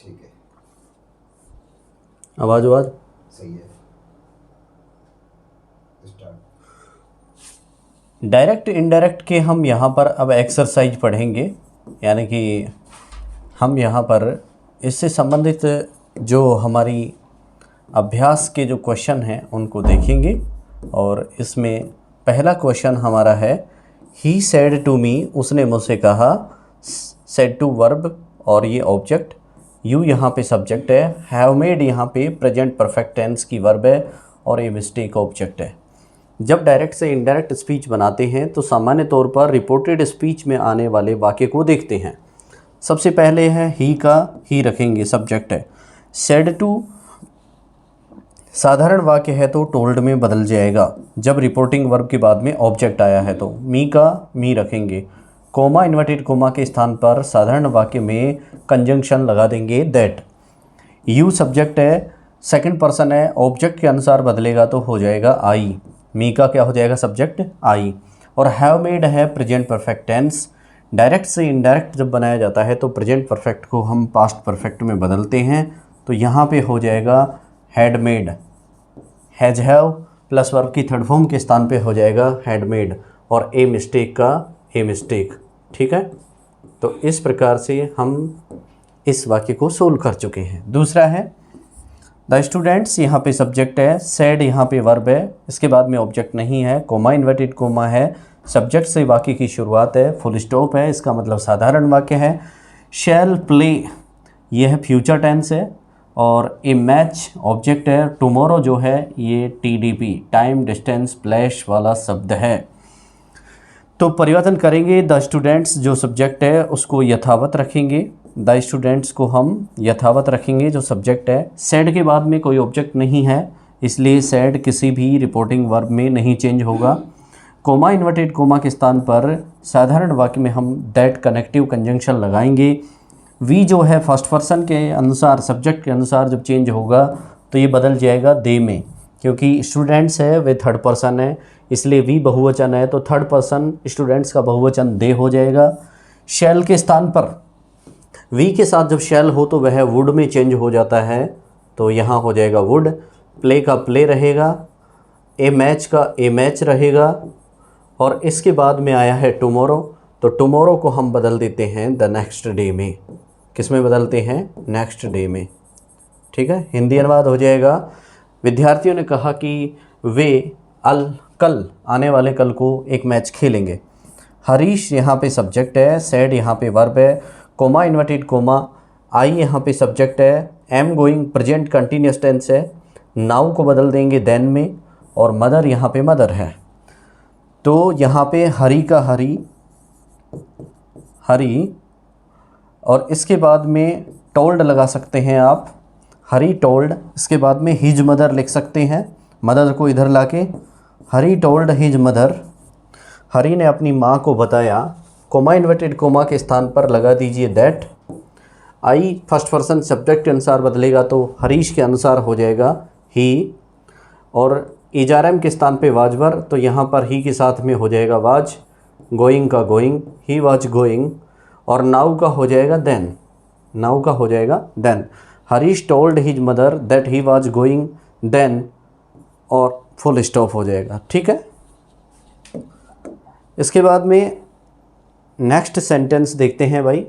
ठीक है, आवाज़ सही है। स्टार्ट। डायरेक्ट इनडायरेक्ट के हम यहाँ पर अब एक्सरसाइज पढ़ेंगे, यानी कि हम यहाँ पर इससे संबंधित जो हमारी अभ्यास के जो क्वेश्चन हैं उनको देखेंगे। और इसमें पहला क्वेश्चन हमारा है ही सेड टू मी, उसने मुझसे कहा। सेड टू वर्ब और ये ऑब्जेक्ट, यू यहाँ पे सब्जेक्ट है, हैव मेड यहाँ पे प्रेजेंट परफेक्ट टेंस की वर्ब है और ये मिस्टेक ऑब्जेक्ट है। जब डायरेक्ट से इनडायरेक्ट स्पीच बनाते हैं तो सामान्य तौर पर रिपोर्टेड स्पीच में आने वाले वाक्य को देखते हैं। सबसे पहले है ही का, ही रखेंगे, सब्जेक्ट है। सेड टू साधारण वाक्य है तो टोल्ड में बदल जाएगा जब रिपोर्टिंग वर्ब के बाद में ऑब्जेक्ट आया है तो। मी का मी रखेंगे। कोमा इन्वर्टेड कोमा के स्थान पर साधारण वाक्य में कंजंक्शन लगा देंगे दैट। यू सब्जेक्ट है, सेकंड पर्सन है, ऑब्जेक्ट के अनुसार बदलेगा तो हो जाएगा आई। मी का क्या हो जाएगा सब्जेक्ट आई। और हैव मेड है प्रेजेंट परफेक्ट टेंस। डायरेक्ट से इनडायरेक्ट जब बनाया जाता है तो प्रेजेंट परफेक्ट को हम पास्ट परफेक्ट में बदलते हैं, तो यहाँ पे हो जाएगा had made. Has have plus verb की थर्ड फॉर्म के स्थान पे हो जाएगा हैड मेड। और ए मिस्टेक का ए मिस्टेक। ठीक है, तो इस प्रकार से हम इस वाक्य को सोल्व कर चुके हैं। दूसरा है द स्टूडेंट्स, यहाँ पे सब्जेक्ट है, सेड यहाँ पे वर्ब है, इसके बाद में ऑब्जेक्ट नहीं है, कोमा इन्वर्टेड कोमा है, सब्जेक्ट से वाक्य की शुरुआत है, फुल स्टॉप है, इसका मतलब साधारण वाक्य है। शैल प्ले ये है फ्यूचर टेंस है, और ए मैच ऑब्जेक्ट है। टुमारो जो है ये टीडीपी टाइम डिस्टेंस प्लेस वाला शब्द है। तो परिवर्तन करेंगे, द स्टूडेंट्स जो सब्जेक्ट है उसको यथावत रखेंगे, द स्टूडेंट्स को हम यथावत रखेंगे जो सब्जेक्ट है। सेड के बाद में कोई ऑब्जेक्ट नहीं है, इसलिए सेड किसी भी रिपोर्टिंग वर्ब में नहीं चेंज होगा। कोमा इन्वर्टेड कोमा के स्थान पर साधारण वाक्य में हम दैट कनेक्टिव कंजंक्शन लगाएंगे। वी जो है फर्स्ट पर्सन के अनुसार, सब्जेक्ट के अनुसार जब चेंज होगा तो ये बदल जाएगा दे में, क्योंकि स्टूडेंट्स है वे थर्ड पर्सन है, इसलिए वी बहुवचन है तो थर्ड पर्सन स्टूडेंट्स का बहुवचन दे हो जाएगा। शैल के स्थान पर वी के साथ जब शैल हो तो वह वुड में चेंज हो जाता है, तो यहाँ हो जाएगा वुड। प्ले का प्ले रहेगा, ए मैच का ए मैच रहेगा, और इसके बाद में आया है टुमारो, तो टुमारो को हम बदल देते हैं द नेक्स्ट डे में। किस में बदलते हैं? नेक्स्ट डे में। ठीक है, हिंदी अनुवाद हो जाएगा। विद्यार्थियों ने कहा कि वे कल आने वाले कल को एक मैच खेलेंगे। हरीश यहाँ पे सब्जेक्ट है, सेड यहाँ पे वर्ब है, कोमा इन्वर्टेड कोमा, आई यहाँ पे सब्जेक्ट है, am going present continuous tense है, नाउ को बदल देंगे देन में, और मदर यहाँ पे मदर है। तो यहाँ पे हरी का हरी, और इसके बाद में टोल्ड लगा सकते हैं आप, हरी टोल्ड। इसके बाद में हिज मदर लिख सकते हैं, मदर को इधर लाके हरी टोल्ड हिज मदर। हरी ने अपनी माँ को बताया, कोमा इन्वर्टेड कोमा के स्थान पर लगा दीजिए that. I first person subject के अनुसार बदलेगा तो हरीश के अनुसार हो जाएगा ही, और इजारम के स्थान पे वाजवर, तो यहाँ पर ही के साथ में हो जाएगा वाज। गोइंग का गोइंग, ही वाज गोइंग, और नाउ का हो जाएगा देन, नाउ का हो जाएगा then. Harish told his mother that he was going then, और फुल स्टॉप हो जाएगा। ठीक है, इसके बाद में नेक्स्ट सेंटेंस देखते हैं भाई।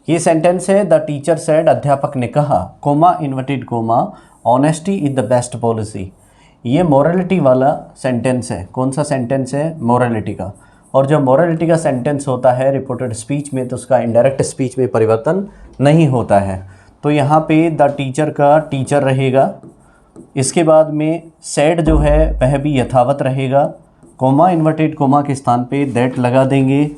ये सेंटेंस है द टीचर सेड, अध्यापक ने कहा, coma inverted coma, honesty is the best policy. ये मोरालिटी वाला सेंटेंस है। कौन सा सेंटेंस है? मोरालिटी का। और जब मोरालिटी का सेंटेंस होता है रिपोर्टेड स्पीच में तो उसका इनडायरेक्ट स्पीच में परिवर्तन नहीं होता है। तो यहाँ पे द टीचर का टीचर रहेगा, इसके बाद में सेड जो है वह भी यथावत रहेगा, कोमा इन्वर्टेड कोमा के स्थान पे दैट लगा देंगे।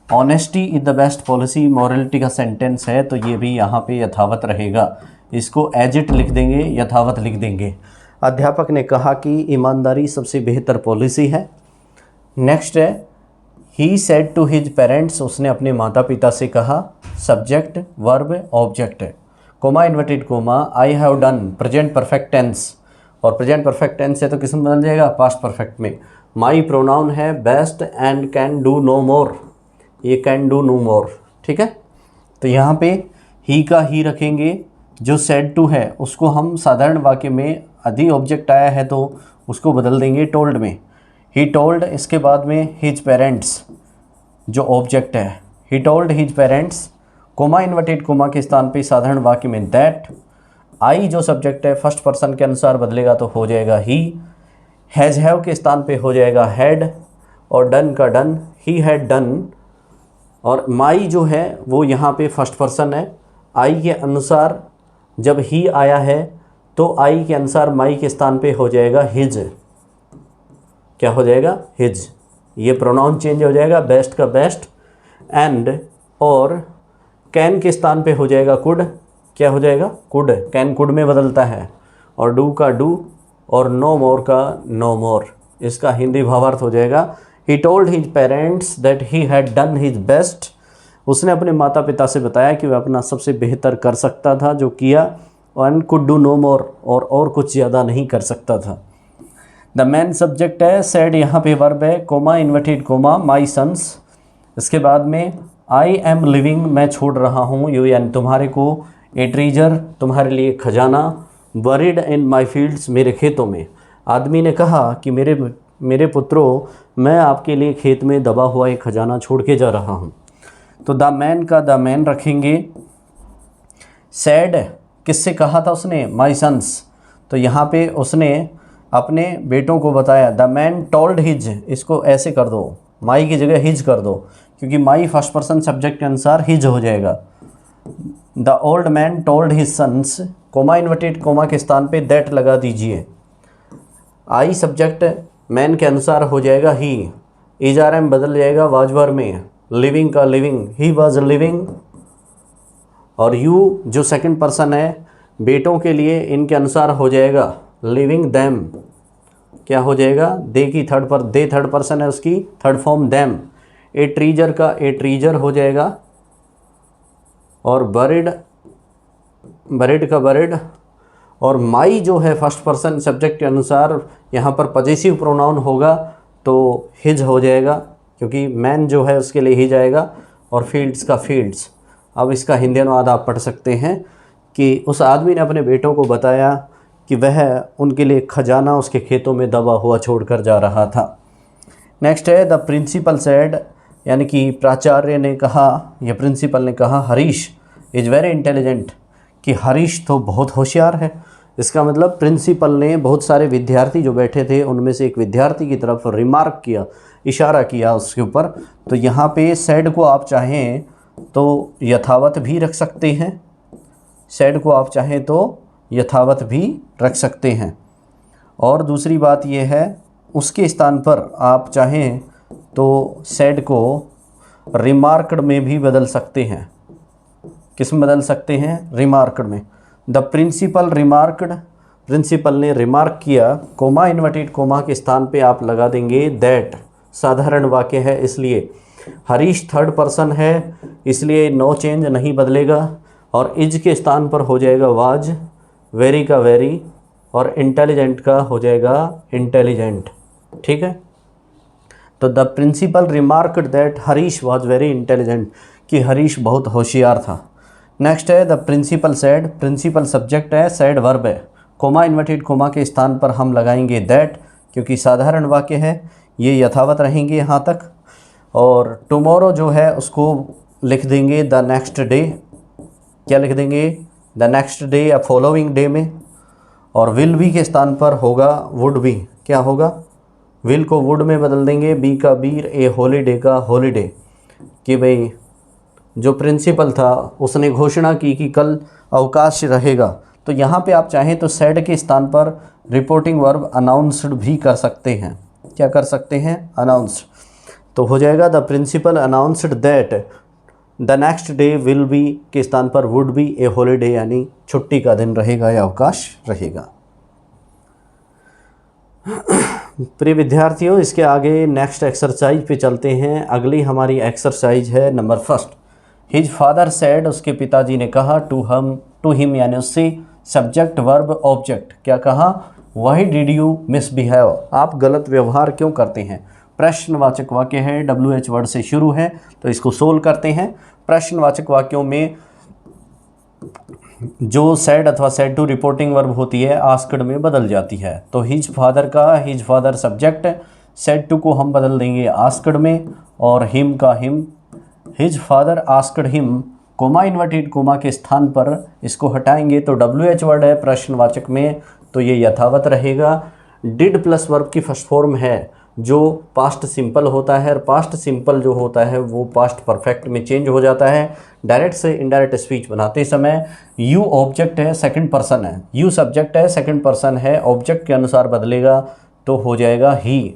Honesty is the best policy morality का सेंटेंस है तो ये भी यहाँ पे यथावत रहेगा, इसको एज इट लिख देंगे, यथावत लिख देंगे। अध्यापक ने कहा कि ईमानदारी सबसे बेहतर पॉलिसी है। नेक्स्ट है he said to his parents, उसने अपने माता पिता से कहा। सब्जेक्ट वर्ब ऑब्जेक्ट है, comma inverted comma, I have done present perfect tense, और प्रेजेंट परफेक्ट टेंस है तो किस में बदल जाएगा? पास्ट परफेक्ट में। माई प्रोनाउन है best and can do no more, ये कैन डू नो मोर, ठीक है। तो यहाँ पे ही का ही रखेंगे, जो सेड टू है उसको हम साधारण वाक्य में अधि ऑब्जेक्ट आया है तो उसको बदल देंगे टोल्ड में, ही टोल्ड। इसके बाद में हिज पेरेंट्स जो ऑब्जेक्ट है, he told his parents, coma inverted comma के स्थान पे साधारण वाक्य में दैट। आई जो सब्जेक्ट है फर्स्ट पर्सन के अनुसार बदलेगा तो हो जाएगा ही। हैज़ हैव के स्थान पे हो जाएगा हैड, और डन का डन, ही हैड डन। और माई जो है वो यहाँ पे फर्स्ट पर्सन है, आई के अनुसार जब ही आया है तो आई के अनुसार माई के स्थान पे हो जाएगा हिज। क्या हो जाएगा? हिज। ये प्रोनाउन चेंज हो जाएगा, बेस्ट का बेस्ट। एंड और कैन के स्थान पे हो जाएगा कुड। क्या हो जाएगा? कुड। कैन कुड में बदलता है। और डू का डू, और नो मोर का नो मोर। इसका हिंदी भावार्थ हो जाएगा, he told his parents that he had done his best. उसने अपने माता पिता से बताया कि वह अपना सबसे बेहतर कर सकता था जो किया, एंड कुड डू नो मोर, और कुछ ज़्यादा नहीं कर सकता था। द मैन सब्जेक्ट है, सेड यहाँ पे वर्ब है, कोमा इन्वर्टेड कोमा माई सन्स। इसके बाद में आई एम लिविंग, मैं छोड़ रहा हूँ, यू यानी तुम्हारे को, ए ट्रीजर तुम्हारे लिए खजाना, बरीड इन माई फील्ड्स मेरे खेतों में। आदमी ने कहा कि मेरे पुत्रों, मैं आपके लिए खेत में दबा हुआ एक खजाना छोड़ के जा रहा हूँ। तो द मैन का द मैन रखेंगे। सैड किससे कहा था उसने? माई सन्स। तो यहाँ पे उसने अपने बेटों को बताया। द मैन टोल्ड हिज, इसको ऐसे कर दो, माई की जगह हिज कर दो, क्योंकि माई फर्स्ट पर्सन सब्जेक्ट के अनुसार हिज हो जाएगा। The old man told his sons, comma inverted comma के स्थान पे दैट लगा दीजिए। आई सब्जेक्ट मैन के अनुसार हो जाएगा ही, इज आर एम बदल जाएगा वाज वर में, लिविंग का लिविंग, ही वॉज लिविंग। और यू जो सेकंड पर्सन है बेटों के लिए, इनके अनुसार हो जाएगा लिविंग दैम। क्या हो जाएगा? दे की थर्ड पर्सन है, उसकी थर्ड फॉर्म दैम। ए ट्रीजर का ए ट्रीजर हो जाएगा। और बरिड का बरिड। और माई जो है फर्स्ट पर्सन सब्जेक्ट के अनुसार यहाँ पर पजेसिव प्रोनाउन होगा तो हिज हो जाएगा, क्योंकि मैन जो है उसके लिए हिज आएगा। और फील्ड्स का फील्ड्स। अब इसका हिंदी अनुवाद आप पढ़ सकते हैं कि उस आदमी ने अपने बेटों को बताया कि वह उनके लिए खजाना उसके खेतों में दबा हुआ छोड़कर जा रहा था। नेक्स्ट है द प्रिंसिपल सेड, यानी कि प्राचार्य ने कहा या प्रिंसिपल ने कहा, हरीश इज़ वेरी इंटेलिजेंट, कि हरीश तो बहुत होशियार है। इसका मतलब प्रिंसिपल ने बहुत सारे विद्यार्थी जो बैठे थे उनमें से एक विद्यार्थी की तरफ रिमार्क किया, इशारा किया उसके ऊपर। तो यहाँ पे सेड को आप चाहें तो यथावत भी रख सकते हैं, सेड को आप चाहें तो यथावत भी रख सकते हैं। और दूसरी बात यह है, उसके स्थान पर आप चाहें तो सेड को रिमार्कड में भी बदल सकते हैं। किस में बदल सकते हैं? रिमार्कड में। द प्रिंसिपल रिमार्कड, प्रिंसिपल ने रिमार्क किया, कोमा इन्वर्टेड कोमा के स्थान पे आप लगा देंगे दैट, साधारण वाक्य है इसलिए। हरीश थर्ड पर्सन है इसलिए नो चेंज नहीं बदलेगा। और इज के स्थान पर हो जाएगा वाज, वेरी का वेरी, और इंटेलिजेंट का हो जाएगा इंटेलिजेंट। ठीक है। तो the principal remarked that Harish was very intelligent, कि हरीश बहुत होशियार था। नेक्स्ट है the principal said, principal subject है, सेड वर्ब है, कोमा इन्वर्टेड कोमा के स्थान पर हम लगाएंगे दैट, क्योंकि साधारण वाक्य है, ये यथावत रहेंगे यहाँ तक। और टुमारो जो है उसको लिख देंगे द नेक्स्ट डे। क्या लिख देंगे? द नेक्स्ट डे या फॉलोइंग डे में। और विल बी के स्थान पर होगा वुड बी। क्या होगा? विल को वुड में बदल देंगे, बी का बीर, ए हॉलीडे का हॉलीडे, कि भाई जो प्रिंसिपल था उसने घोषणा की कि कल अवकाश रहेगा। तो यहाँ पे आप चाहें तो सेड के स्थान पर रिपोर्टिंग वर्ब अनाउंस्ड भी कर सकते हैं। क्या कर सकते हैं? अनाउंस्ड। तो हो जाएगा the principal announced that the next day will be के स्थान पर वुड बी ए हॉलीडे, यानी छुट्टी का दिन रहेगा या अवकाश रहेगा। प्रिय विद्यार्थियों, इसके आगे नेक्स्ट एक्सरसाइज पे चलते हैं। अगली हमारी एक्सरसाइज है number first. His father said, उसके पिताजी ने कहा, टू हिम यानी उससे, सब्जेक्ट वर्ब ऑब्जेक्ट। क्या कहा? वाई डिड यू मिसबिहेव, आप गलत व्यवहार क्यों करते हैं। प्रश्नवाचक वाक्य है, WH वर्ड से शुरू है, तो इसको सोल्व करते हैं। प्रश्नवाचक वाक्यों में जो सेड अथवा सेड टू रिपोर्टिंग वर्ब होती है आस्क्ड में बदल जाती है। तो हिज फादर का his father subject, said to को हम बदल देंगे आस्क्ड में, और हिम का him, his father asked him, comma inverted comma के स्थान पर इसको हटाएंगे तो WH वर्ड है प्रश्नवाचक में, तो ये यथावत रहेगा। डिड प्लस वर्ब की फर्स्ट फॉर्म है जो पास्ट सिंपल होता है, और पास्ट सिंपल जो होता है वो पास्ट परफेक्ट में चेंज हो जाता है डायरेक्ट से इनडायरेक्ट स्पीच बनाते समय। यू ऑब्जेक्ट है, सेकंड पर्सन है, यू सब्जेक्ट है, सेकंड पर्सन है, ऑब्जेक्ट के अनुसार बदलेगा तो हो जाएगा ही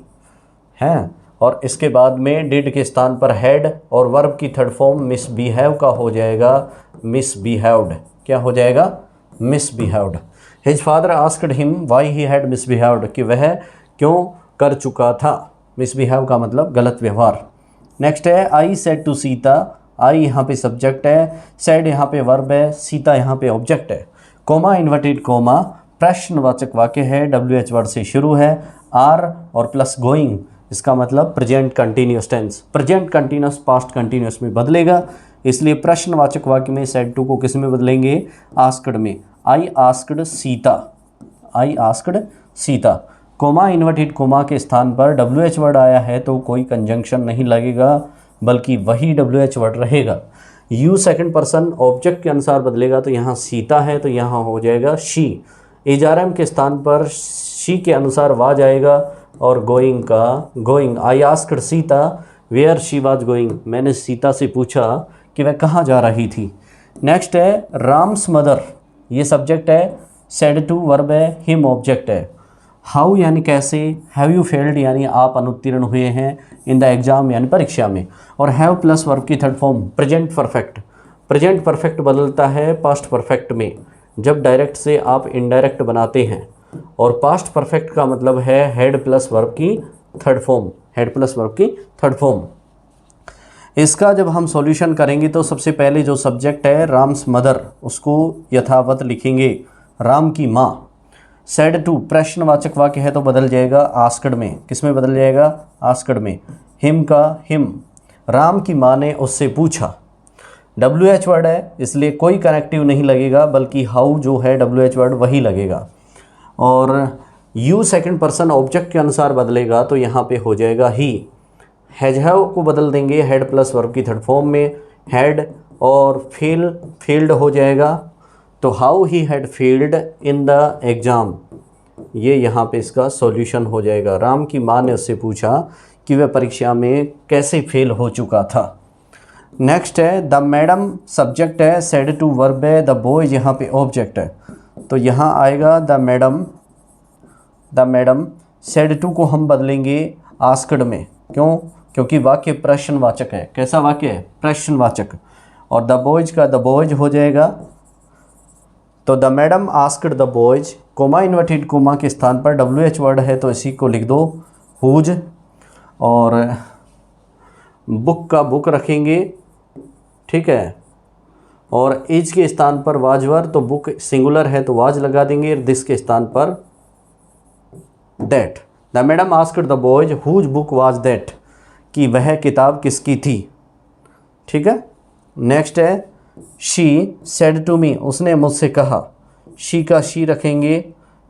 है। और इसके बाद में डिड के स्थान पर हैड, और वर्ब की थर्ड फॉर्म मिसबिहेव का हो जाएगा मिसबिहेव्ड। क्या हो जाएगा? Misbehaved. His father asked him why he had misbehaved, कि वह क्यों कर चुका था। मिसबिहेव का मतलब गलत व्यवहार। नेक्स्ट है आई सेड टू सीता, आई यहाँ पे सब्जेक्ट है, सेड यहाँ पे वर्ब है, सीता यहाँ पे ऑब्जेक्ट है। कोमा इन्वर्टेड कोमा प्रश्नवाचक वाक्य है, WH वर्ड से शुरू है, आर और प्लस गोइंग, इसका मतलब present continuous tense, present continuous past continuous में बदलेगा, इसलिए प्रश्नवाचक वाक्य में सेड टू को किस में बदलेंगे? आस्क्ड में। आई आस्क्ड सीता, आई asked Sita. Coma inverted comma के स्थान पर WH वर्ड आया है तो कोई कंजंक्शन नहीं लगेगा बल्कि वही WH वर्ड रहेगा। यू सेकंड पर्सन ऑब्जेक्ट के अनुसार बदलेगा तो यहाँ सीता है तो यहाँ हो जाएगा शी। एजारम के स्थान पर शी के अनुसार वाज आएगा, और गोइंग का going. I asked Sita where she was going, मैंने सीता से पूछा कि वह कहाँ जा रही थी। नेक्स्ट है राम्स मदर, ये सब्जेक्ट है, सेड टू वर्ब है, हिम ऑब्जेक्ट है। हाउ यानी कैसे, हैव यू फेल्ड यानी आप अनुत्तीर्ण हुए हैं, इन द एग्जाम यानी परीक्षा में, और हैव प्लस वर्ब की third form present perfect. Present perfect बदलता है पास्ट परफेक्ट में जब डायरेक्ट से आप इनडायरेक्ट बनाते हैं, और पास्ट परफेक्ट का मतलब है हेड प्लस वर्ब की third form, head plus verb की थर्ड फॉर्म। इसका जब हम सॉल्यूशन करेंगे तो सबसे पहले जो सब्जेक्ट है राम्स मदर उसको यथावत लिखेंगे, राम की माँ। सेड टू प्रश्नवाचक वाक्य है तो बदल जाएगा आस्क्ड में, किस में बदल जाएगा? आस्क्ड में। हिम का हिम, राम की माँ ने उससे पूछा। WH वर्ड है इसलिए कोई कनेक्टिव नहीं लगेगा बल्कि हाउ जो है WH वर्ड वही लगेगा, और यू सेकंड पर्सन ऑब्जेक्ट के अनुसार बदलेगा तो यहाँ पे हो जाएगा ही। हैज हैव को बदल देंगे हेड प्लस वर्ब की थर्ड फॉर्म में, हैड और फील्ड हो जाएगा, तो how he had field in the exam, ये यहाँ पे इसका सॉल्यूशन हो जाएगा। राम की माँ ने उससे पूछा कि वह परीक्षा में कैसे फेल हो चुका था। नेक्स्ट है द मैडम सब्जेक्ट है, सेड टू वर्ब है, द बॉयज यहाँ पे ऑब्जेक्ट है, तो यहाँ आएगा the madam. The madam said to को हम बदलेंगे आस्क्ड में, क्यों? क्योंकि वाक्य प्रश्नवाचक है। कैसा वाक्य है? प्रश्नवाचक। और द बॉयज का द बॉयज हो जाएगा, तो the madam asked the boys, coma inverted comma के स्थान पर WH वर्ड है तो इसी को लिख दो हुज, और बुक का बुक रखेंगे, ठीक है, और एज के स्थान पर वाजवर, तो बुक सिंगुलर है तो वाज लगा देंगे, दिस के स्थान पर that. The madam asked the boys whose book was that, कि वह किताब किसकी थी, ठीक है। नेक्स्ट है शी सेड टू मी, उसने मुझसे कहा, शी का शी रखेंगे,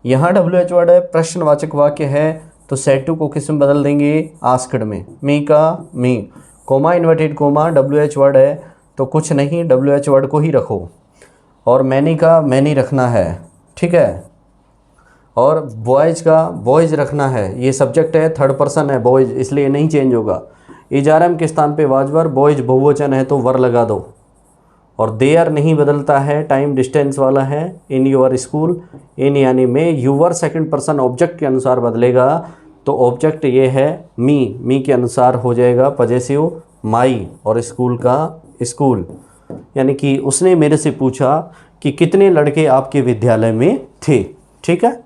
यहाँ WH वर्ड है प्रश्नवाचक वाक्य है तो सेड टू को किस में बदल देंगे? आस्क्ड में। मी का me, comma inverted comma WH word है तो कुछ नहीं WH वर्ड को ही रखो, और मैनी का मैनी रखना है, ठीक है, और बॉयज का बॉयज रखना है, ये सब्जेक्ट है थर्ड पर्सन है बॉयज इसलिए नहीं चेंज होगा। इजारम के स्थान पे वाजवर, बॉयज बहुवचन है तो वर लगा दो, और देयर नहीं बदलता है, टाइम डिस्टेंस वाला है। इन योर स्कूल, इन यानी में, यूवर सेकंड पर्सन ऑब्जेक्ट के अनुसार बदलेगा तो ऑब्जेक्ट ये है मी के अनुसार हो जाएगा पजेसिव माई, और स्कूल का स्कूल, यानी कि उसने मेरे से पूछा कि कितने लड़के आपके विद्यालय में थे, ठीक है।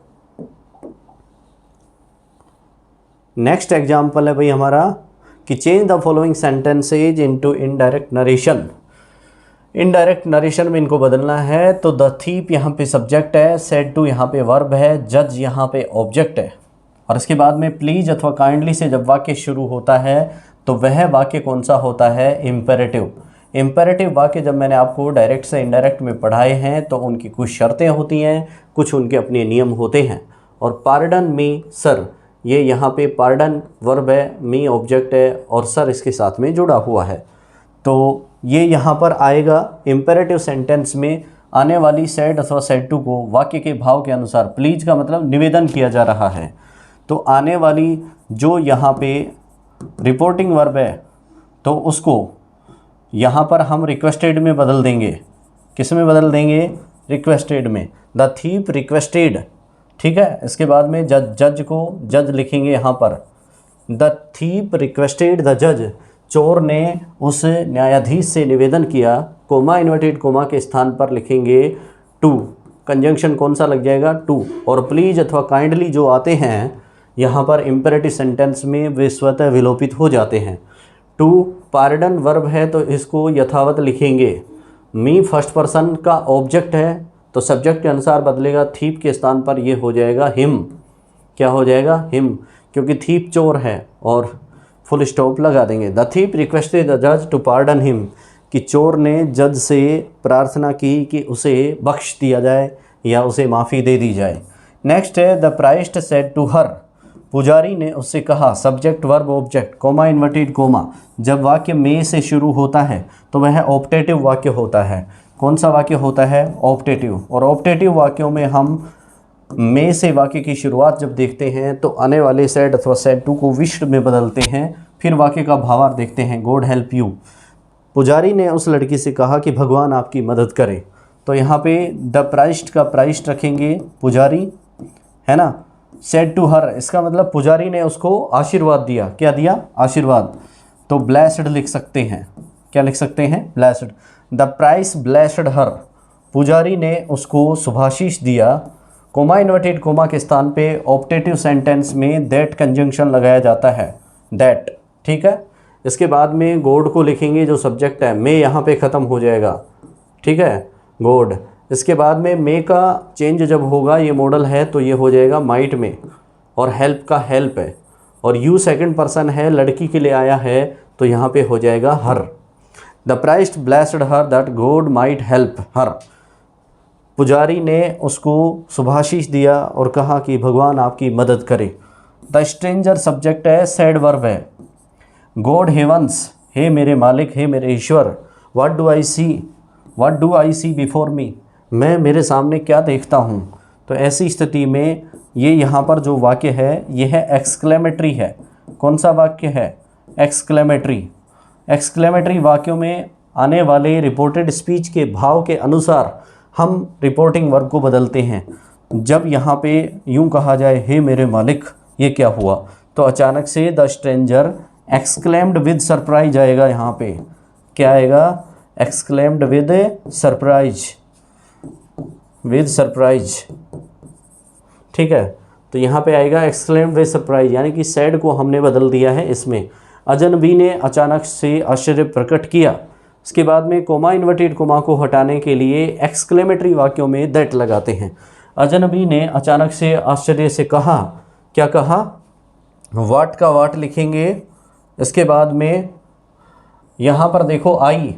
नेक्स्ट एग्जाम्पल है भाई हमारा कि change the following sentences into indirect narration. Indirect narration में इनको बदलना है, तो द थीप यहाँ पे सब्जेक्ट है, सेड टू यहाँ पे वर्ब है, जज यहाँ पे ऑब्जेक्ट है, और इसके बाद में प्लीज अथवा काइंडली से जब वाक्य शुरू होता है तो वह वाक्य कौन सा होता है, इम्पेरेटिव। इम्पेरेटिव वाक्य जब मैंने आपको डायरेक्ट से इनडायरेक्ट में पढ़ाए हैं तो उनकी कुछ शर्तें होती हैं, कुछ उनके अपने नियम होते हैं। और पार्डन मी सर, ये यहाँ पे पार्डन वर्ब है, मी ऑब्जेक्ट है और सर इसके साथ में जुड़ा हुआ है। तो ये यहाँ पर आएगा इम्पेरेटिव सेंटेंस में आने वाली सेड अथवा सेड टू को वाक्य के भाव के अनुसार, प्लीज का मतलब निवेदन किया जा रहा है, तो आने वाली जो यहाँ पे रिपोर्टिंग वर्ब है तो उसको यहाँ पर हम रिक्वेस्टेड में बदल देंगे। किस में बदल देंगे, रिक्वेस्टेड में। द थीप रिक्वेस्टेड, ठीक है। इसके बाद में जज को जज लिखेंगे यहाँ पर, द थीप रिक्वेस्टेड द जज, चोर ने उस न्यायाधीश से निवेदन किया, कोमा इन्वर्टेड कोमा के स्थान पर लिखेंगे टू, कंजंक्शन कौन सा लग जाएगा, टू। और प्लीज अथवा काइंडली जो आते हैं यहाँ पर इम्पेरेटिव सेंटेंस में वे स्वतः विलोपित हो जाते हैं। टू पार्डन वर्ब है तो इसको यथावत लिखेंगे। मी फर्स्ट पर्सन का ऑब्जेक्ट है तो सब्जेक्ट के अनुसार बदलेगा, थीप के स्थान पर ये हो जाएगा हिम। क्या हो जाएगा, हिम, क्योंकि थीप चोर है और फुल स्टॉप लगा देंगे। द थीप रिक्वेस्टेड द जज टू पार्डन हिम, कि चोर ने जज से प्रार्थना की कि उसे बख्श दिया जाए या उसे माफ़ी दे दी जाए। नेक्स्ट है the priest said to her, पुजारी ने उससे कहा, subject verb object comma inverted comma, जब वाक्य में से शुरू होता है तो वह ऑप्टेटिव वाक्य होता है। कौन सा वाक्य होता है, ऑप्टेटिव। और ऑप्टेटिव वाक्यों में हम में से वाक्य की शुरुआत जब देखते हैं तो आने वाले सेड अथवा सेड टू को विश्व में बदलते हैं। फिर वाक्य का भावार्थ देखते हैं, गॉड हेल्प यू, पुजारी ने उस लड़की से कहा कि भगवान आपकी मदद करे। तो यहाँ पे द प्राइस्ट का प्राइस्ट रखेंगे पुजारी, है ना। सेड टू हर, इसका मतलब पुजारी ने उसको आशीर्वाद दिया। क्या दिया, आशीर्वाद। तो ब्लेस्ड लिख सकते हैं, क्या लिख सकते हैं, ब्लेस्ड। द प्राइस ब्लेस्ड हर, पुजारी ने उसको शुभाशीष दिया। कोमा इन्वर्टेड कोमा के स्थान पे ऑप्टेटिव सेंटेंस में दैट कंजंक्शन लगाया जाता है, दैट, ठीक है। इसके बाद में गॉड को लिखेंगे जो सब्जेक्ट है, में यहाँ पे ख़त्म हो जाएगा, ठीक है, गॉड। इसके बाद में मे का चेंज जब होगा, ये मॉडल है तो ये हो जाएगा माइट में, और हेल्प का हेल्प है, और यू सेकंड पर्सन है, लड़की के लिए आया है तो यहाँ पे हो जाएगा her. The priest blessed her that God might help her, पुजारी ने उसको शुभाशीष दिया और कहा कि भगवान आपकी मदद करे। द स्ट्रेंजर सब्जेक्ट है, सैड वर्ब है। गॉड हेवंस, हे मेरे मालिक, हे मेरे ईश्वर। What do I see before me, मैं मेरे सामने क्या देखता हूँ। तो ऐसी स्थिति में ये यहाँ पर जो वाक्य है ये है एक्सक्लेमेटरी है। कौन सा वाक्य है, एक्सक्लेमेटरी। एक्सक्लेमेटरी वाक्यों में आने वाले रिपोर्टेड स्पीच के भाव के अनुसार हम रिपोर्टिंग वर्ब को बदलते हैं। जब यहाँ पे यूँ कहा जाए, हे मेरे मालिक, ये क्या हुआ, तो अचानक से the stranger exclaimed with surprise आएगा। यहाँ पे क्या आएगा, exclaimed with surprise, with surprise, ठीक है। तो यहाँ पे आएगा एक्सक्लेम्ड विद सरप्राइज, यानी कि सैड को हमने बदल दिया है इसमें। अजनबी ने अचानक से आश्चर्य प्रकट किया। इसके बाद में कोमा इन्वर्टेड कोमा को हटाने के लिए एक्सक्लेमेटरी वाक्यों में दैट लगाते हैं। अजनबी ने अचानक से आश्चर्य से कहा, क्या कहा, वाट का वाट लिखेंगे। इसके बाद में यहाँ पर देखो आई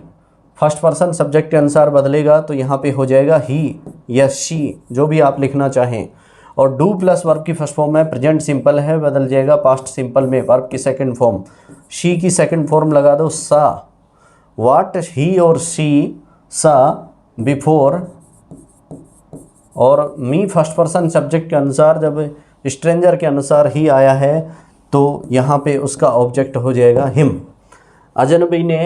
फर्स्ट पर्सन सब्जेक्ट के अनुसार बदलेगा तो यहाँ पे हो जाएगा ही या शी, जो भी आप लिखना चाहें। और डू प्लस वर्ब की फर्स्ट फॉर्म है, प्रेजेंट सिंपल है, बदल जाएगा पास्ट सिंपल में वर्ब की सेकंड फॉर्म। शी की सेकंड फॉर्म लगा दो सा। वाट ही और शी, सा बिफोर, और मी फर्स्ट पर्सन सब्जेक्ट के अनुसार जब स्ट्रेंजर के अनुसार ही आया है तो यहाँ पे उसका ऑब्जेक्ट हो जाएगा हिम। अजनबी ने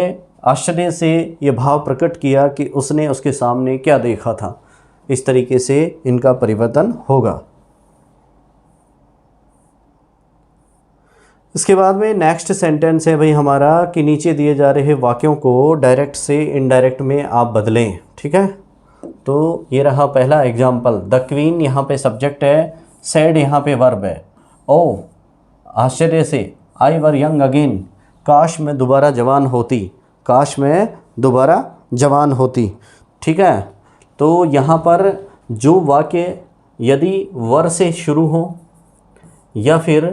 आश्चर्य से ये भाव प्रकट किया कि उसने उसके सामने क्या देखा था। इस तरीके से इनका परिवर्तन होगा। इसके बाद में नेक्स्ट सेंटेंस है भाई हमारा कि नीचे दिए जा रहे वाक्यों को डायरेक्ट से इनडायरेक्ट में आप बदलें, ठीक है। तो ये रहा पहला एग्जाम्पल। द क्वीन यहाँ पे सब्जेक्ट है, सैड यहाँ पे वर्ब है। ओ आश्चर्य से, आई वर यंग अगेन, काश मैं दोबारा जवान होती, काश मैं दोबारा जवान होती, ठीक है। तो यहाँ पर जो वाक्य यदि वर से शुरू हो या फिर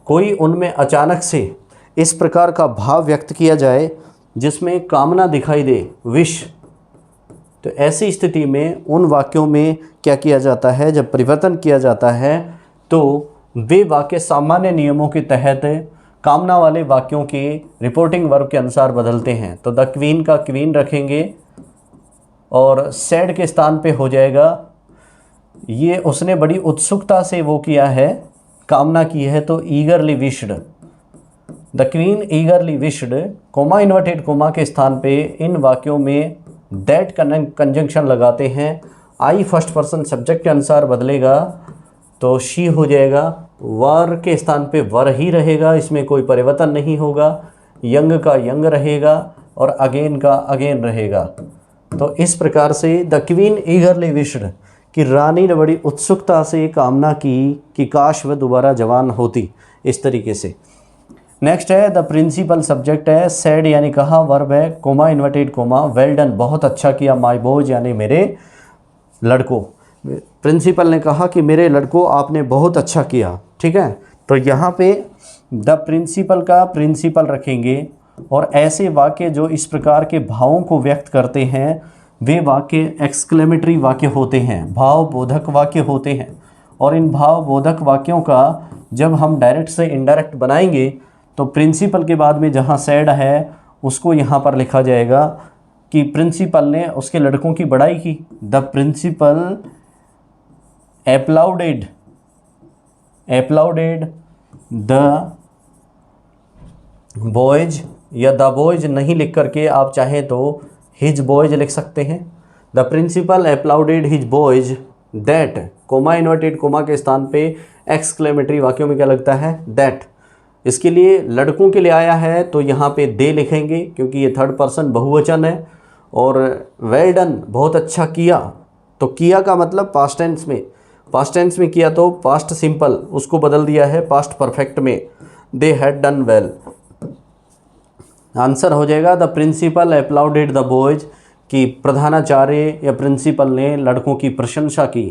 कोई उनमें अचानक से इस प्रकार का भाव व्यक्त किया जाए जिसमें कामना दिखाई दे, विश, तो ऐसी स्थिति में उन वाक्यों में क्या किया जाता है, जब परिवर्तन किया जाता है तो वे वाक्य सामान्य नियमों के तहत कामना वाले वाक्यों के रिपोर्टिंग वर्ब के अनुसार बदलते हैं। तो द क्वीन का क्वीन रखेंगे और सैड के स्थान पे हो जाएगा, ये उसने बड़ी उत्सुकता से वो किया है, कामना की है, तो ईगरली wished. The queen ईगरली wished, coma inverted comma के स्थान पे इन वाक्यों में दैट कंजंक्शन लगाते हैं। आई फर्स्ट पर्सन सब्जेक्ट के अनुसार बदलेगा तो शी हो जाएगा, वर के स्थान पे वर ही रहेगा, इसमें कोई परिवर्तन नहीं होगा, यंग का यंग रहेगा और अगेन का अगेन रहेगा। तो इस प्रकार से द क्वीन ईगरली विश्ड कि रानी ने बड़ी उत्सुकता से कामना की कि काश वह दोबारा जवान होती, इस तरीके से। नेक्स्ट है द प्रिंसिपल सब्जेक्ट है, सैड यानी कहा, वर्ब है comma inverted coma, well done बहुत अच्छा किया, माय बॉयज यानी मेरे लड़कों। प्रिंसिपल ने कहा कि मेरे लड़कों आपने बहुत अच्छा किया, ठीक है। तो यहाँ पे द प्रिंसिपल का प्रिंसिपल रखेंगे और ऐसे वाक्य जो इस प्रकार के भावों को व्यक्त करते हैं वे वाक्य एक्सक्लेमेटरी वाक्य होते हैं, भाव बोधक वाक्य होते हैं। और इन भाव बोधक वाक्यों का जब हम डायरेक्ट से इनडायरेक्ट बनाएंगे तो प्रिंसिपल के बाद में जहाँ सैड है उसको यहाँ पर लिखा जाएगा कि प्रिंसिपल ने उसके लड़कों की बड़ाई की। The principal applauded the boys, या द बॉयज नहीं लिख करके आप चाहें तो हिज बॉयज लिख सकते हैं। The principal applauded his boys that, comma inverted comma के स्थान पे एक्सक्लेमेटरी वाक्यों में क्या लगता है, दैट। इसके लिए लड़कों के लिए आया है तो यहाँ पे दे लिखेंगे क्योंकि ये थर्ड पर्सन बहुवचन है। और वेल डन बहुत अच्छा किया, तो किया का मतलब पास्ट टेंस में, पास्ट टेंस में किया तो पास्ट सिंपल, उसको बदल दिया है पास्ट परफेक्ट में, they had done well. Answer हो जाएगा द प्रिंसिपल एप्लाउडेड द बॉयज कि प्रधानाचार्य या प्रिंसिपल ने लड़कों की प्रशंसा की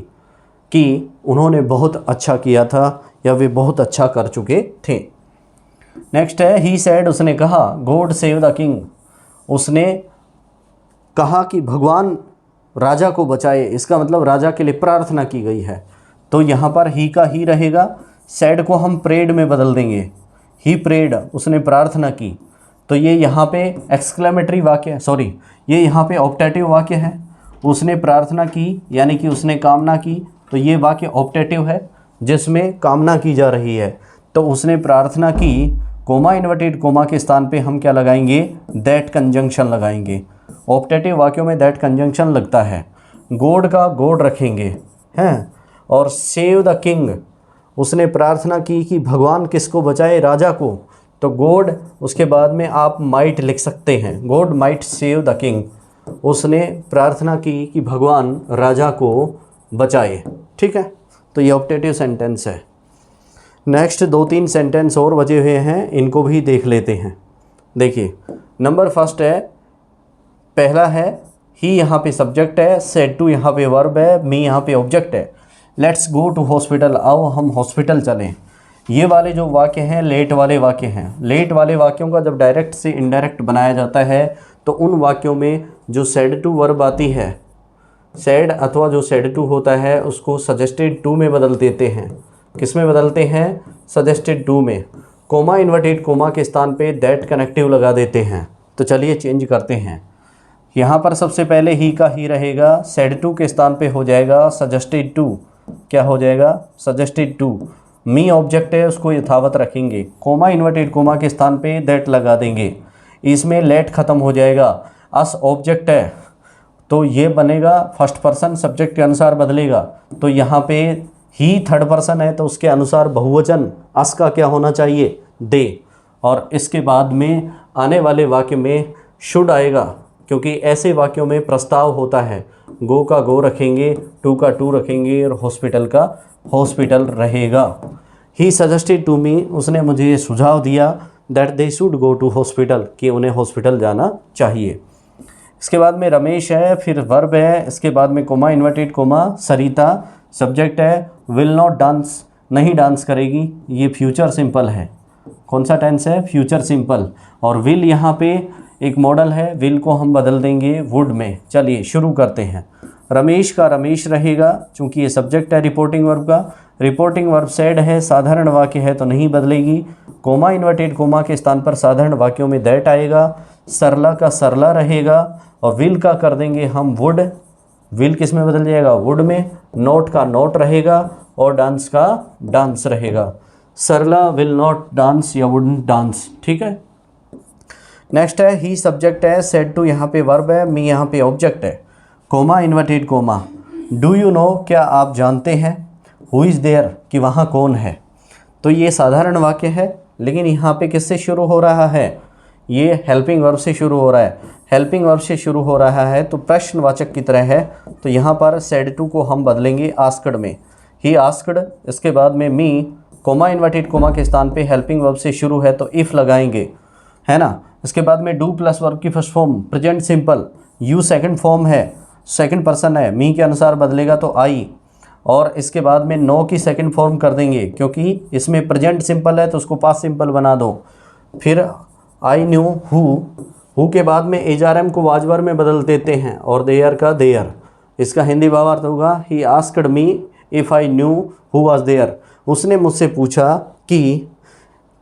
कि उन्होंने बहुत अच्छा किया था या वे बहुत अच्छा कर चुके थे। नेक्स्ट है ही सैड, उसने कहा, गॉड सेव द किंग, उसने कहा कि भगवान राजा को बचाए, इसका मतलब राजा के लिए प्रार्थना की गई है। तो यहाँ पर ही का ही रहेगा, सैड को हम प्रेड में बदल देंगे, ही प्रेड, उसने प्रार्थना की। तो ये यहाँ पे एक्सक्लेमेटरी वाक्य, सॉरी ये यहाँ पे ऑप्टेटिव वाक्य है, उसने प्रार्थना की यानी कि उसने कामना की, तो ये वाक्य ऑप्टेटिव है जिसमें कामना की जा रही है। तो उसने प्रार्थना की, कोमा इन्वर्टेड कोमा के स्थान पे हम क्या लगाएंगे, दैट कंजंक्शन लगाएंगे। ऑप्टेटिव वाक्यों में दैट कंजंक्शन लगता है। गॉड का गॉड रखेंगे हैं, और सेव द किंग, उसने प्रार्थना की कि भगवान किसको बचाए, राजा को, तो गॉड उसके बाद में आप माइट लिख सकते हैं, God might save the king, उसने प्रार्थना की कि भगवान राजा को बचाए, ठीक है। तो ये ऑप्टेटिव सेंटेंस है। नेक्स्ट 2-3 सेंटेंस और बचे हुए हैं, इनको भी देख लेते हैं। देखिए नंबर फर्स्ट है, पहला है ही यहाँ पे सब्जेक्ट है, सेड टू यहाँ पे वर्ब है, मी यहाँ पे ऑब्जेक्ट है। लेट्स गो टू हॉस्पिटल, आओ हम हॉस्पिटल चलें। ये वाले जो वाक्य हैं लेट वाले वाक्य हैं। लेट वाले वाक्यों का जब डायरेक्ट से इनडायरेक्ट बनाया जाता है तो उन वाक्यों में जो सेड टू वर्ब आती है, सेड अथवा जो सेड टू होता है उसको सजेस्टेड टू में बदल देते हैं। किस में बदलते हैं, सजेस्टेड टू में। कोमा इन्वर्टेड कोमा के स्थान पे दैट कनेक्टिव लगा देते हैं। तो चलिए चेंज करते हैं। यहाँ पर सबसे पहले ही का ही रहेगा, सेड टू के स्थान पे हो जाएगा सजेस्टेड टू, क्या हो जाएगा, सजेस्टेड टू। मी ऑब्जेक्ट है उसको यथावत रखेंगे, कोमा इन्वर्टेड कोमा के स्थान पे दैट लगा देंगे, इसमें लेट ख़त्म हो जाएगा। अस ऑब्जेक्ट है तो ये बनेगा फर्स्ट पर्सन सब्जेक्ट के अनुसार बदलेगा। तो यहाँ पे ही थर्ड पर्सन है तो उसके अनुसार बहुवचन अस का क्या होना चाहिए, दे। और इसके बाद में आने वाले वाक्य में शुड आएगा क्योंकि ऐसे वाक्यों में प्रस्ताव होता है। गो का गो रखेंगे, टू का टू रखेंगे और हॉस्पिटल का हॉस्पिटल रहेगा। ही सजेस्टेड टू मी, उसने मुझे ये सुझाव दिया that they should go to hospital, कि उन्हें हॉस्पिटल जाना चाहिए। इसके बाद में रमेश है, फिर वर्ब है, इसके बाद में कोमा इन्वर्टेड कोमा, सरिता सब्जेक्ट है, विल नॉट डांस नहीं डांस करेगी, ये फ्यूचर सिंपल है। कौन सा टेंस है? Future simple. और विल यहाँ पे एक मॉडल है, विल को हम बदल देंगे वुड में। चलिए शुरू करते हैं। रमेश का रमेश रहेगा, चूँकि ये सब्जेक्ट है रिपोर्टिंग वर्ब का। रिपोर्टिंग वर्ब सेड है, साधारण वाक्य है तो नहीं बदलेगी। कोमा इन्वर्टेड कोमा के स्थान पर साधारण वाक्यों में दैट आएगा। सरला का सरला रहेगा और विल का कर देंगे हम वुड। विल किस में बदल जाएगा? वुड में। नोट का नोट रहेगा और डांस का डांस रहेगा। सरला विल नॉट डांस या वुडंट डांस। ठीक है। नेक्स्ट है ही सब्जेक्ट है, सेड टू यहाँ पे वर्ब है, मी यहाँ पे ऑब्जेक्ट है। Comma inverted coma, do you know क्या आप जानते हैं, हु इज़ देयर कि वहाँ कौन है। तो ये साधारण वाक्य है, लेकिन यहाँ पे किससे शुरू हो रहा है? ये हेल्पिंग वर्ब से शुरू हो रहा है। हेल्पिंग वर्ब से शुरू हो रहा है तो प्रश्नवाचक की तरह है। तो यहाँ पर सेड टू को हम बदलेंगे आस्क्ड में। ही आस्क्ड, इसके बाद में मी, कोमा इन्वर्टेड कोमा के स्थान पे हेल्पिंग वर्ब से शुरू है तो इफ़ लगाएंगे, है ना। इसके बाद में डू प्लस वर्ब की first form present simple, you second form है, सेकंड पर्सन है, मी के अनुसार बदलेगा तो आई। और इसके बाद में नो की सेकंड फॉर्म कर देंगे, क्योंकि इसमें प्रेजेंट सिंपल है तो उसको पास्ट सिंपल बना दो। फिर आई न्यू, हु के बाद में एचआरएम को वाजवर में बदल देते हैं और देयर का देयर। इसका हिंदी भावार्थ होगा he asked me if I knew who was there. उसने मुझसे पूछा कि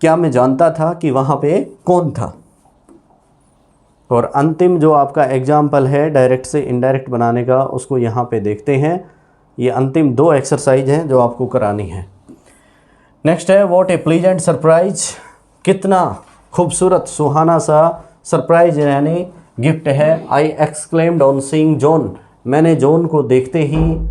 क्या मैं जानता था कि वहाँ पे कौन था। और अंतिम जो आपका एग्जाम्पल है डायरेक्ट से इनडायरेक्ट बनाने का, उसको यहाँ पे देखते हैं। ये अंतिम 2 एक्सरसाइज हैं जो आपको करानी है। नेक्स्ट है व्हाट ए प्लीजेंट सरप्राइज, कितना खूबसूरत सुहाना सा सरप्राइज यानी गिफ्ट है। आई एक्सक्लेम्ड ऑन सीइंग जॉन, मैंने जॉन को देखते ही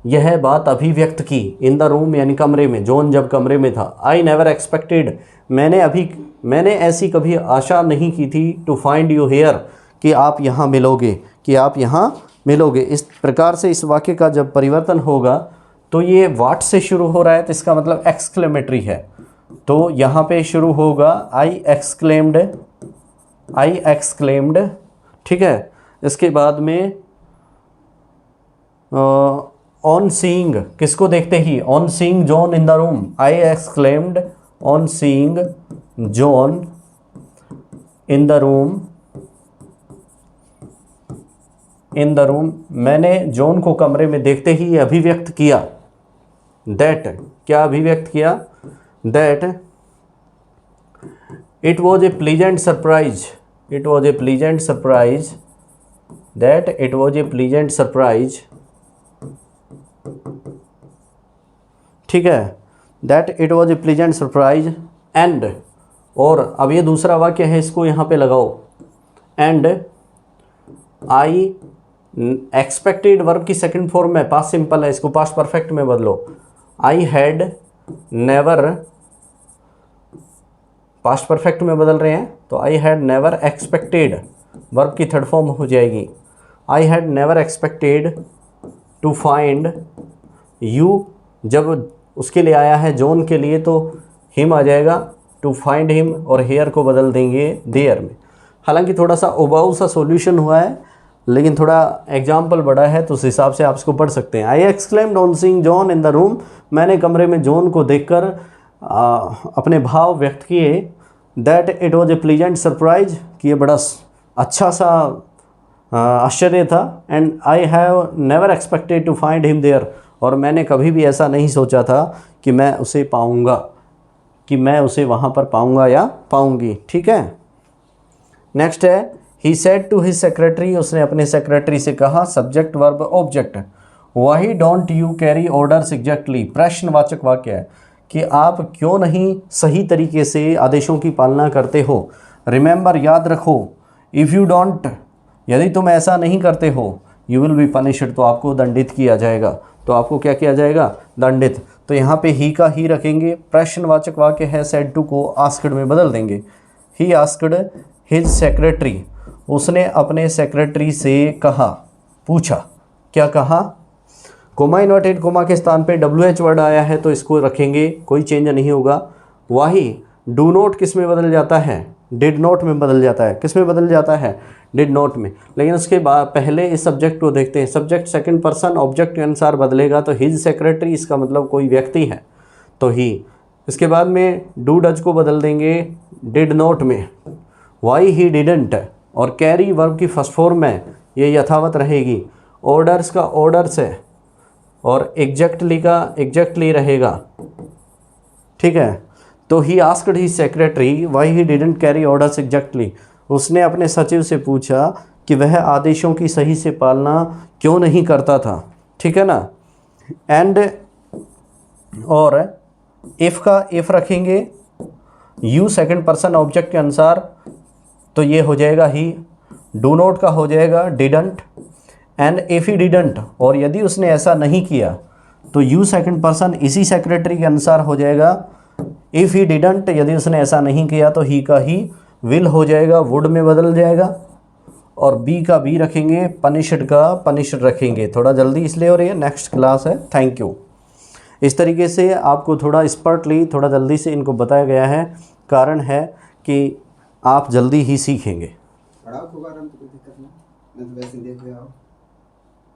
यह बात अभिव्यक्त की। इन द रूम यानी कमरे में, जॉन जब कमरे में था। आई नेवर एक्सपेक्टेड, मैंने ऐसी कभी आशा नहीं की थी। टू फाइंड यू हेयर, कि आप यहाँ मिलोगे, कि आप यहाँ मिलोगे। इस प्रकार से इस वाक्य का जब परिवर्तन होगा तो ये वाट से शुरू हो रहा है तो इसका मतलब एक्सक्लेमेटरी है। तो यहाँ पे शुरू होगा आई एक्सक्लेम्ड, ठीक है। इसके बाद में ऑन सीइंग, किसको देखते ही? On seeing John in the room, I exclaimed on seeing John in the room, मैंने जॉन को कमरे में देखते ही अभिव्यक्त किया। दैट, क्या अभिव्यक्त किया? That it was a pleasant surprise, it was a pleasant surprise, that it was a pleasant surprise, ठीक है। That it was a pleasant surprise and, और अब ये दूसरा वाक्य है, इसको यहाँ पे लगाओ। एंड आई एक्सपेक्टेड, वर्ब की सेकंड फॉर्म में पास्ट सिंपल है, इसको पास्ट परफेक्ट में बदलो। I had never, past perfect में बदल रहे हैं तो I had never expected, verb की थर्ड फॉर्म हो जाएगी। I had never expected to find you, जब उसके लिए आया है जॉन के लिए तो हिम आ जाएगा, टू फाइंड हिम, और हेयर को बदल देंगे देयर में। हालांकि थोड़ा सा उबाऊ सा सॉल्यूशन हुआ है, लेकिन थोड़ा एग्जाम्पल बड़ा है तो उस हिसाब से आप इसको पढ़ सकते हैं। आई exclaimed on seeing John in the room, मैंने कमरे में जॉन को देखकर अपने भाव व्यक्त किए। That it was a pleasant surprise, कि ये बड़ा अच्छा सा आश्चर्य था। And I have never expected to find him there, और मैंने कभी भी ऐसा नहीं सोचा था कि मैं उसे पाऊँगा, कि मैं उसे वहाँ पर पाऊँगा या पाऊँगी, ठीक है। नेक्स्ट है he said to his secretary, उसने अपने सेक्रेटरी से कहा। Subject verb object, why don't you carry orders exactly, प्रश्नवाचक वाक्य है कि आप क्यों नहीं सही तरीके से आदेशों की पालना करते हो। रिमेंबर, याद रखो। इफ़ यू डोंट, यदि तुम ऐसा नहीं करते हो, यू विल बी पनिश्ड, तो आपको दंडित किया जाएगा। तो आपको क्या किया जाएगा? दंडित। तो यहाँ पे ही का ही रखेंगे। प्रश्नवाचक वाक्य है, सेड टू को आस्क्ड में बदल देंगे। ही आस्क्ड हिज सेक्रेटरी, उसने अपने सेक्रेटरी से कहा, पूछा। क्या कहा? कोमा इन्वर्टेड कोमा के स्थान पे WH वर्ड आया है तो इसको रखेंगे, कोई चेंज नहीं होगा। वही डू नोट किस में बदल जाता है? डिड नोट में बदल जाता है। किस में बदल जाता है? डिड नोट में। लेकिन उसके बाद पहले इस सब्जेक्ट को देखते हैं। सब्जेक्ट सेकंड पर्सन ऑब्जेक्ट के अनुसार बदलेगा तो हिज सेक्रेटरी, इसका मतलब कोई व्यक्ति है। तो ही। इसके बाद में डू डज को बदल देंगे डिड नॉट में, वाई ही डिडंट, और कैरी वर्ब की फर्स्ट फॉर्म में ये यथावत रहेगी। ऑर्डर्स का ऑर्डर्स है और एग्जैक्टली का एग्जैक्टली रहेगा, ठीक है। तो he asked he secretary why he didn't carry orders exactly, उसने अपने सचिव से पूछा कि वह आदेशों की सही से पालना क्यों नहीं करता था, ठीक है ना। एंड और इफ़ का इफ़ रखेंगे यू सेकंड पर्सन ऑब्जेक्ट के अनुसार, तो ये हो जाएगा ही। डू नॉट का हो जाएगा didn't, and if he didn't, और यदि उसने ऐसा नहीं किया तो यू सेकंड पर्सन इसी सेक्रेटरी के अनुसार हो जाएगा। इफ़ ही डिडंट, यदि उसने ऐसा नहीं किया तो ही का ही विल हो जाएगा, वुड में बदल जाएगा। और बी का बी रखेंगे, पनिश्ड का पनिश्ड रखेंगे। थोड़ा जल्दी इसलिए हो रही है, नेक्स्ट क्लास है। Thank you. इस तरीके से आपको थोड़ा एक्सपर्टली थोड़ा जल्दी से इनको बताया गया है, कारण है कि आप जल्दी ही सीखेंगे। पढ़ाओ दोबारा, तो कोई दिक्कत नहीं, मैं तो वैसे देख रहा हूँ।